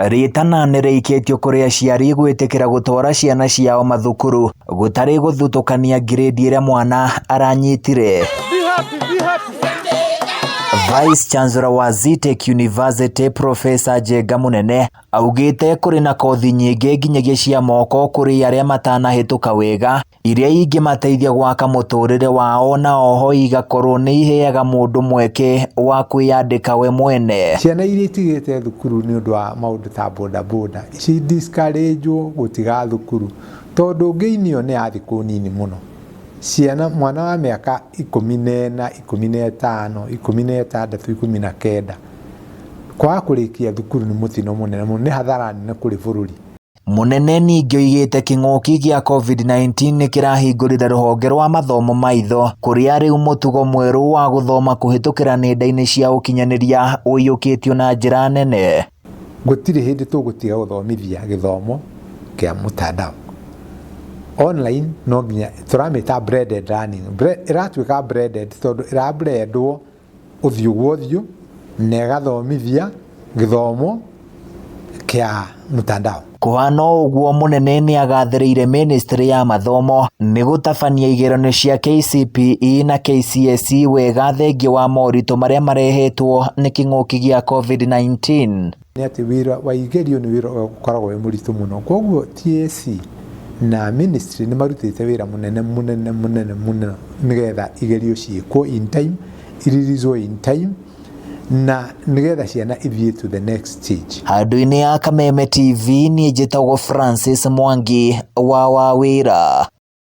ritana nĩrĩikĩtio kũrĩ aciari gwĩtĩkĩra gũtwara ciana ciao mathukuru gũtarĩ gũthutũkania grade ĩrĩa mwana aranyitire. Vice Chancellor wa Zitek University Professor Njenga Munene augĩte kũrĩ na kothi nyingĩ nginyagia cia moko kũrĩ arĩa matanahĩtũka wega iria ingĩmateithia gwaka muturire wao, na oho igakorwo nĩ iheaga mũndũ mweke wa kwĩyandĩka we mwene. Ciana iria itigĩte thukuru nĩ ũndũ wa maũndũ ta boda ici discourage gũtiga thukuru tondũ ngĩinio nĩ ya thikũ nini mũno. Ciana mwana wa mĩaka 14, 15, 16, 19 kwa kũrĩkia thukuru nĩ mũtino mũnene mũno, nĩ hathara nene kũrĩ bũrũri. Munene ningĩ oigĩte kĩng'ũki gĩa COVID-19 nĩ kĩrahingũrĩra rũhonge rwa mathomo maitho kũrĩa rĩu mũtugo mwerũ wa gũthoma kũhĩtũkĩra nenda-inĩ cia ũkinyanĩria ũiyũkĩtio na njĩra nene. Gũtirĩ hĩndĩ tũgũtiga gũthomithia gĩthomo kĩa mutandao. Online no nginya tũramĩta blended learning. Ĩratuĩka blended tondũ ĩrablendwo ũthiũ gwa ũthiũ na ĩgathomithia gĩthomo kĩa mutandao. Kũhana ũguo, Munene nĩ agathĩrĩire Ministry ya Mathomo nĩ gũtabania igeranio cia KCPE na KCSE wega thengia wa moritũ marĩa marehetwo nĩ kĩng'ũki gĩa COVID-19. Nĩ atĩ wĩra wa igerio nĩ wĩra ũkoragwo wĩ mũritũ mũno, koguo TSC na ministry nĩ marutĩte wĩra mũnene nĩgetha igerio ciĩkwo in time, iririzwo in time, na nĩgetha ciana ithiĩ to the next stage. Handũ-inĩ ya Kameme TV, niĩ njĩtagwo Francis Mwangi wa wĩra.